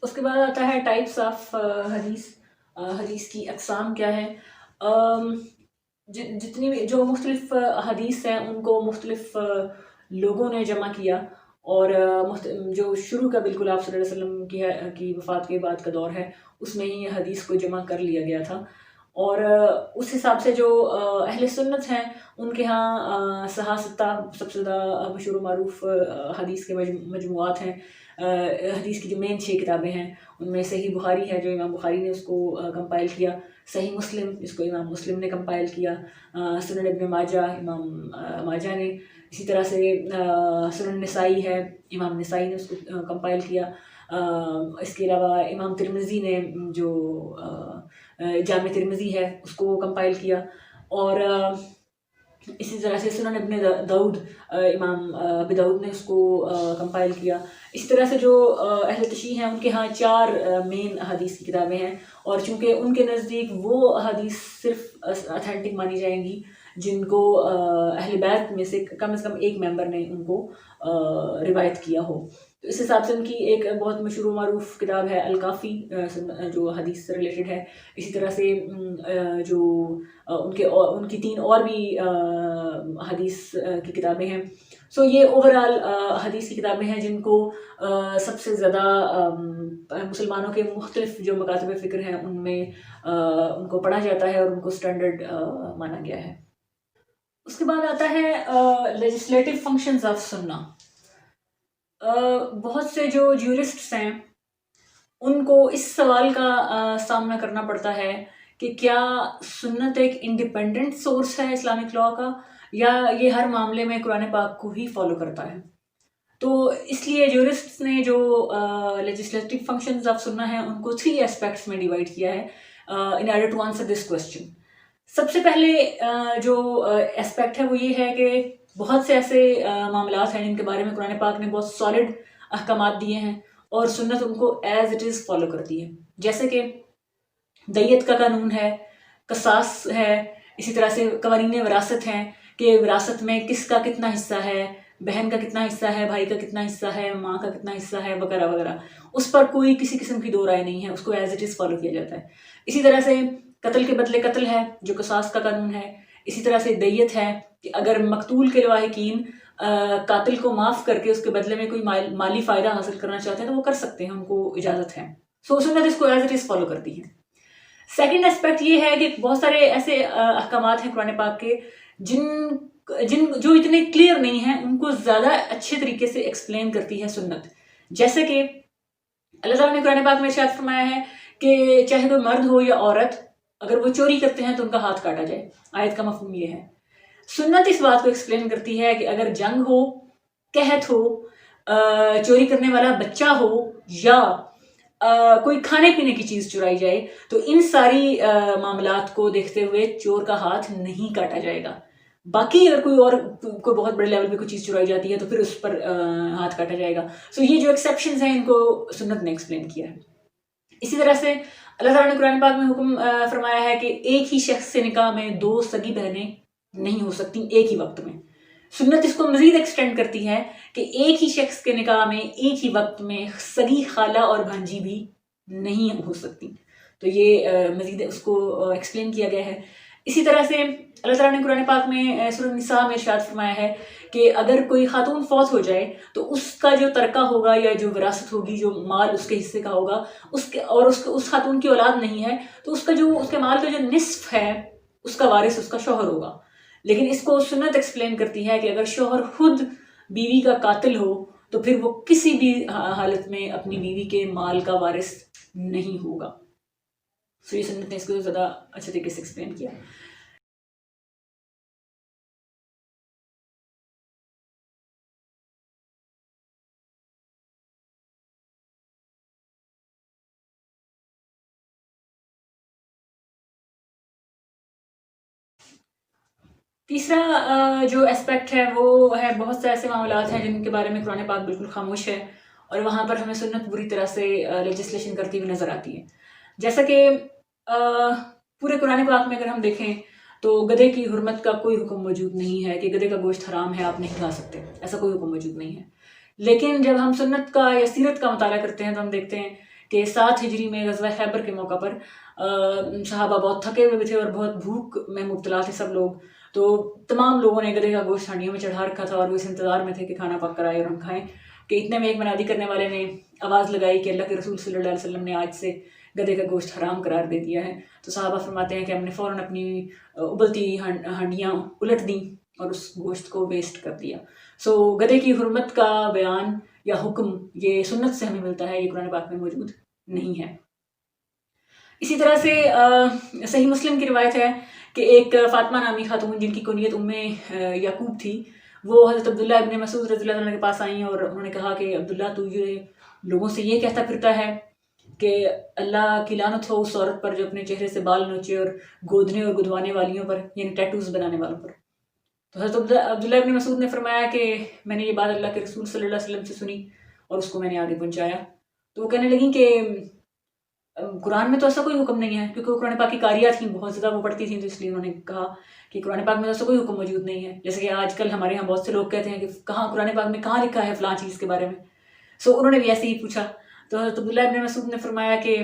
اس کے بعد آتا ہے ٹائپس آف حدیث. حدیث کی اقسام کیا ہے. um, جتنی بھی جو مختلف حدیث ہیں ان کو مختلف لوگوں نے جمع کیا، اور جو شروع کا بالکل آپ صلی اللہ علیہ وسلم کی وفات کے بعد کا دور ہے اس میں ہی یہ حدیث کو جمع کر لیا گیا تھا. اور اس حساب سے جو اہل سنت ہیں ان کے ہاں صحاستہ سب سے زیادہ مشہور و معروف حدیث کے مجموعات ہیں. حدیث کی جو مین 6 کتابیں ہیں ان میں صحیح بخاری ہے جو امام بخاری نے اس کو کمپائل کیا، صحیح مسلم جس کو امام مسلم نے کمپائل کیا، سنن ابن ماجہ امام ماجہ نے، اسی طرح سے سنن نسائی ہے امام نسائی نے اس کو کمپائل کیا. اس کے علاوہ امام ترمذی نے جو جامع ترمذی ہے اس کو کمپائل کیا، اور اسی طرح سے سنن ابن داؤد امام ابی داؤد نے اس کو کمپائل کیا. اسی طرح سے جو اہل تشیع ہیں ان کے ہاں 4 مین حدیث کی کتابیں ہیں، اور چونکہ ان کے نزدیک وہ حدیث صرف اتھینٹک مانی جائیں گی جن کو اہل بیت میں سے کم ایک ممبر نے ان کو روایت کیا ہو. تو اس حساب سے ان کی ایک بہت مشہور و معروف کتاب ہے الکافی جو حدیث سے ریلیٹڈ ہے. اسی طرح سے جو ان کی 3 اور بھی حدیث کی کتابیں ہیں. سو یہ اوورآل حدیث کی کتابیں ہیں جن کو سب سے زیادہ مسلمانوں کے مختلف جو مکاتب فکر ہیں ان میں ان کو پڑھا جاتا ہے اور ان کو اسٹینڈرڈ مانا گیا ہے. اس کے بعد آتا ہے لیجسلیٹو فنکشنز آف سنہ. بہت سے جو جیورسٹس ہیں ان کو اس سوال کا سامنا کرنا پڑتا ہے کہ کیا سنت ایک انڈیپینڈنٹ سورس ہے اسلامک لاء کا، یا یہ ہر معاملے میں قرآن پاک کو ہی فالو کرتا ہے. تو اس لیے جیورسٹس نے جو لیجسلیٹو فنکشنز آف سنہ ہیں ان کو 3 ایسپیکٹس میں ڈیوائڈ کیا ہے in order to answer this question. سب سے پہلے جو ایسپیکٹ ہے وہ یہ ہے کہ بہت سے ایسے معاملات ہیں جن کے بارے میں قرآن پاک نے بہت سالڈ احکامات دیے ہیں اور سنت ان کو ایز اٹ از فالو کرتی ہے. جیسے کہ دیت کا قانون ہے، قصاص ہے، اسی طرح سے قوانین وراثت ہیں کہ وراثت میں کس کا کتنا حصہ ہے، بہن کا کتنا حصہ ہے، بھائی کا کتنا حصہ ہے، ماں کا کتنا حصہ ہے، وغیرہ وغیرہ. اس پر کوئی کسی قسم کی دو رائے نہیں ہے، اس کو ایز اٹ از فالو کیا جاتا ہے. اسی طرح سے قتل کے بدلے قتل ہے جو قصاص کا قانون ہے. اسی طرح سے دیت ہے کہ اگر مقتول کے لواحقین قاتل کو معاف کر کے اس کے بدلے میں کوئی مالی فائدہ حاصل کرنا چاہتے ہیں تو وہ کر سکتے ہیں، ان کو اجازت ہے. سو سنت اس کو ایز اٹ از فالو کرتی ہے. سیکنڈ اسپیکٹ یہ ہے کہ بہت سارے ایسے احکامات ہیں قرآن پاک کے جو اتنے کلیئر نہیں ہیں، ان کو زیادہ اچھے طریقے سے ایکسپلین کرتی ہے سنت. جیسے کہ اللہ تعالیٰ نے قرآن پاک میں ارشاد فرمایا ہے کہ چاہے کوئی مرد ہو یا عورت اگر وہ چوری کرتے ہیں تو ان کا ہاتھ کاٹا جائے. آیت کا مفہوم یہ ہے. سنت اس بات کو ایکسپلین کرتی ہے کہ اگر جنگ ہو، قحط ہو، چوری کرنے والا بچہ ہو، یا کوئی کھانے پینے کی چیز چرائی جائے، تو ان ساری معاملات کو دیکھتے ہوئے چور کا ہاتھ نہیں کاٹا جائے گا. باقی اگر کوئی بہت بڑے لیول پہ کوئی چیز چرائی جاتی ہے تو پھر اس پر ہاتھ کاٹا جائے گا. سو یہ جو ایکسیپشنز ہیں ان کو سنت نے ایکسپلین کیا ہے. اسی طرح سے اللہ تعالیٰ نے قرآن پاک میں حکم فرمایا ہے کہ ایک ہی شخص سے نکاح میں 2 سگی بہنیں نہیں ہو سکتی ایک ہی وقت میں. سنت اس کو مزید ایکسٹینڈ کرتی ہے کہ ایک ہی شخص کے نکاح میں ایک ہی وقت میں سگی خالہ اور بھانجی بھی نہیں ہو سکتی. تو یہ مزید اس کو ایکسپلین کیا گیا ہے. اسی طرح سے اللہ تعالیٰ نے قرآن پاک میں سورۃ النساء میں ارشاد فرمایا ہے کہ اگر کوئی خاتون فوت ہو جائے تو اس کا جو ترکہ ہوگا یا جو وراثت ہوگی، جو مال اس کے حصے کا ہوگا، اس خاتون کی اولاد نہیں ہے تو اس کے مال کا جو نصف ہے اس کا وارث اس کا شوہر ہوگا. لیکن اس کو سنت ایکسپلین کرتی ہے کہ اگر شوہر خود بیوی کا قاتل ہو تو پھر وہ کسی بھی حالت میں اپنی بیوی کے مال کا وارث نہیں ہوگا. سو یہ سنت نے اس کو زیادہ اچھے طریقے سے ایکسپلین کیا. تیسرا جو اسپیکٹ ہے وہ ہے بہت سے ایسے معاملات ہیں جن کے بارے میں قرآن پاک بالکل خاموش ہے اور وہاں پر ہمیں سنت بری طرح سے لیجسلیشن کرتی ہوئی نظر آتی ہے. جیسا کہ پورے قرآن پاک میں اگر ہم دیکھیں تو گدھے کی حرمت کا کوئی حکم موجود نہیں ہے کہ گدھے کا گوشت حرام ہے، آپ نہیں کھا سکتے، ایسا کوئی حکم موجود نہیں ہے. لیکن جب ہم سنت کا یا سیرت کا مطالعہ کرتے ہیں تو ہم دیکھتے ہیں کہ 7 ہجری میں غزوہ خیبر کے موقع پر صحابہ بہت تھکے ہوئے تھے اور بہت بھوک میں مبتلا تھے سب لوگ، تو تمام لوگوں نے گدھے کا گوشت ہانڈیوں میں چڑھا رکھا تھا اور وہ اس انتظار میں تھے کہ کھانا پک کر آئے اور ہم کھائیں، کہ اتنے میں ایک منادی کرنے والے نے آواز لگائی کہ اللہ کے رسول صلی اللہ علیہ وسلم نے آج سے گدھے کا گوشت حرام قرار دے دیا ہے۔ تو صحابہ فرماتے ہیں کہ ہم نے فوراً اپنی ابلتی ہانڈیاں الٹ دیں اور اس گوشت کو ویسٹ کر دیا۔ سو گدھے کی حرمت کا بیان یا حکم یہ سنت سے ہمیں ملتا ہے، یہ قرآن پاک میں موجود نہیں ہے۔ اسی طرح سے صحیح مسلم کی روایت ہے کہ ایک فاطمہ نامی خاتون جن کی کنیت ام یعقوب تھی، وہ حضرت عبداللہ ابن مسعود رضی اللہ عنہ کے پاس آئیں اور انہوں نے کہا کہ عبداللہ تو یہ لوگوں سے یہ کہتا پھرتا ہے کہ اللہ کی لعنت ہو اس عورت پر جو اپنے چہرے سے بال نوچے اور گودنے اور گدوانے والیوں پر، یعنی ٹیٹوز بنانے والوں پر۔ تو حضرت عبداللہ ابن مسعود نے فرمایا کہ میں نے یہ بات اللہ کے رسول صلی اللہ علیہ وسلم سے سنی اور اس کو میں نے آگے پہنچایا۔ تو وہ کہنے لگیں کہ قرآن میں تو ایسا کوئی حکم نہیں ہے، کیونکہ وہ قرآن پاک کی قاریہ تھیں، بہت زیادہ وہ پڑھتی تھیں، تو اس لیے انہوں نے کہا کہ قرآن پاک میں تو ایسا کوئی حکم موجود نہیں ہے، جیسے کہ آج کل ہمارے یہاں بہت سے لوگ کہتے ہیں کہ کہاں قرآن پاک میں کہاں لکھا ہے فلاں چیز کے بارے میں۔ سو انہوں نے بھی ایسے ہی پوچھا، تو حضرت عبداللہ ابن مسعود نے فرمایا کہ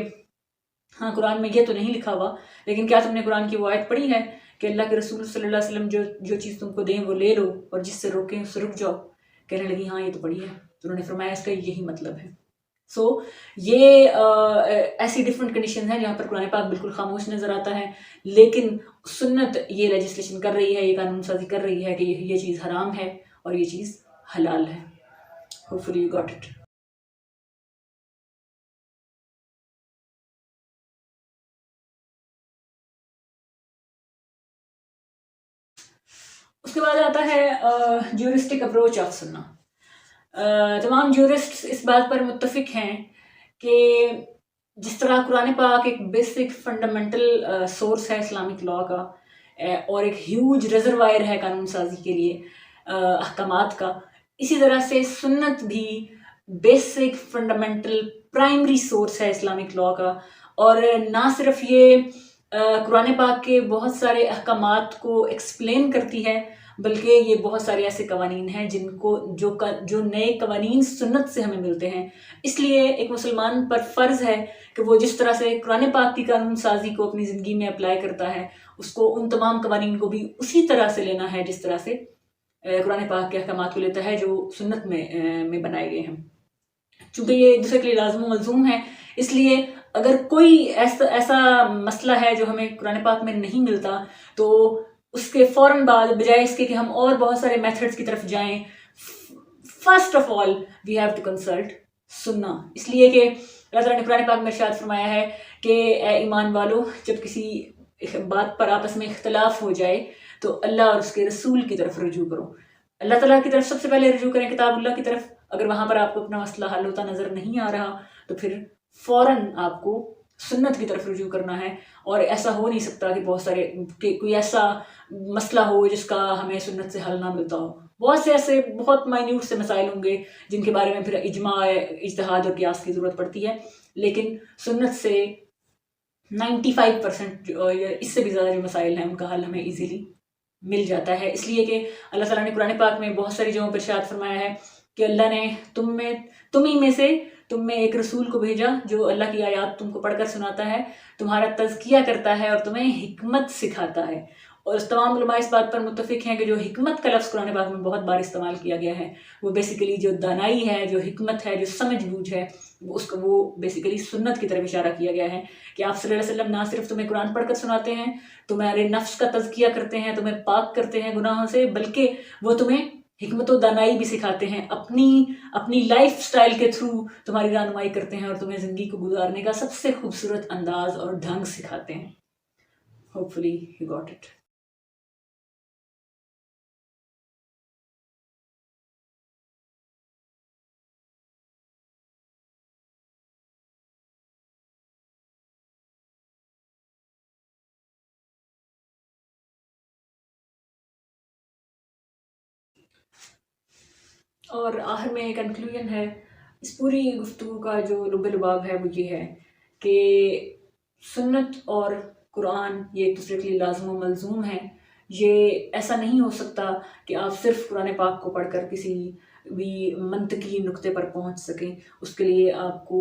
ہاں قرآن میں یہ تو نہیں لکھا ہوا، لیکن کیا تم نے قرآن کی وہ آیت پڑھی ہے کہ اللہ کے رسول صلی اللہ علیہ وسلم جو چیز تم کو دیں وہ لے لو اور جس سے روکیں اس سے رک جاؤ؟ کہنے لگی ہاں یہ تو پڑھی ہے۔ تو انہوں نے فرمایا اس کا یہی مطلب ہے۔ سو یہ ایسی ڈفرینٹ کنڈیشن ہیں جہاں پر قرآن پاک بالکل خاموش نظر آتا ہے، لیکن سنت یہ لیجسلیشن کر رہی ہے، یہ قانون سازی کر رہی ہے کہ یہ چیز حرام ہے اور یہ چیز حلال ہے۔ Hopefully you got it. اس کے بعد آتا ہے جیورسٹک اپروچ آف سنہ۔ تمام جیورسٹ اس بات پر متفق ہیں کہ جس طرح قرآن پاک ایک بیسک فنڈامنٹل سورس ہے اسلامک لاء کا اور ایک ہیوج ریزروائر ہے قانون سازی کے لیے احکامات کا، اسی طرح سے سنت بھی بیسک فنڈامنٹل پرائمری سورس ہے اسلامک لاء کا، اور نہ صرف یہ قرآن پاک کے بہت سارے احکامات کو ایکسپلین کرتی ہے، بلکہ یہ بہت سارے ایسے قوانین ہیں جو نئے قوانین سنت سے ہمیں ملتے ہیں۔ اس لیے ایک مسلمان پر فرض ہے کہ وہ جس طرح سے قرآن پاک کی قانون سازی کو اپنی زندگی میں اپلائی کرتا ہے، اس کو ان تمام قوانین کو بھی اسی طرح سے لینا ہے جس طرح سے قرآن پاک کے احکامات کو لیتا ہے جو سنت میں بنائے گئے ہیں۔ چونکہ یہ ایک دوسرے کے لیے لازم و ملزوم ہے، اس لیے اگر کوئی ایسا مسئلہ ہے جو ہمیں قرآن پاک میں نہیں ملتا تو اس کے فوراً بعد بجائے اس کے کہ ہم اور بہت سارے میتھڈز کی طرف جائیں، first of all we have to consult سننا، اس لیے کہ اللہ تعالیٰ نے قرآن پاک میں ارشاد فرمایا ہے کہ اے ایمان والو، جب کسی بات پر آپس میں اختلاف ہو جائے تو اللہ اور اس کے رسول کی طرف رجوع کرو۔ اللہ تعالیٰ کی طرف سب سے پہلے رجوع کریں، کتاب اللہ کی طرف۔ اگر وہاں پر آپ کو اپنا مسئلہ حل ہوتا نظر نہیں آ رہا تو پھر فوراً آپ کو سنت کی طرف رجوع کرنا ہے، اور ایسا ہو نہیں سکتا کہ بہت سارے کہ کوئی ایسا مسئلہ ہو جس کا ہمیں سنت سے حل نہ ملتا ہو۔ بہت سے ایسے بہت مائنیوٹ سے مسائل ہوں گے جن کے بارے میں پھر اجماع، اجتہاد اور قیاس کی ضرورت پڑتی ہے، لیکن سنت سے 95% یا اس سے بھی زیادہ جو مسائل ہیں ان کا حل ہمیں ایزیلی مل جاتا ہے۔ اس لیے کہ اللہ تعالیٰ نے قرآن پاک میں بہت ساری جگہوں پر ارشاد فرمایا ہے کہ اللہ نے تم میں ایک رسول کو بھیجا جو اللہ کی آیات تم کو پڑھ کر سناتا ہے، تمہارا تزکیہ کرتا ہے اور تمہیں حکمت سکھاتا ہے۔ اور تمام علماء اس بات پر متفق ہیں کہ جو حکمت کا لفظ قرآن پاک میں بہت بار استعمال کیا گیا ہے وہ بیسیکلی جو دانائی ہے، جو حکمت ہے، جو سمجھ بوجھ ہے، وہ بیسیکلی سنت کی طرف اشارہ کیا گیا ہے کہ آپ صلی اللہ علیہ وسلم نہ صرف تمہیں قرآن پڑھ کر سناتے ہیں، تمہارے نفس کا تزکیہ کرتے ہیں، تمہیں پاک کرتے ہیں گناہوں سے، بلکہ وہ تمہیں حکمت و دانائی بھی سکھاتے ہیں، اپنی لائف سٹائل کے تھرو تمہاری رہنمائی کرتے ہیں اور تمہیں زندگی کو گزارنے کا سب سے خوبصورت انداز اور ڈھنگ سکھاتے ہیں۔ Hopefully you got it. اور آخر میں کنکلوژن ہے اس پوری گفتگو کا، جو لب لباب ہے وہ یہ ہے کہ سنت اور قرآن یہ ایک دوسرے کے لیے لازم و ملزوم ہے۔ یہ ایسا نہیں ہو سکتا کہ آپ صرف قرآن پاک کو پڑھ کر کسی بھی منطقی نقطے پر پہنچ سکیں، اس کے لیے آپ کو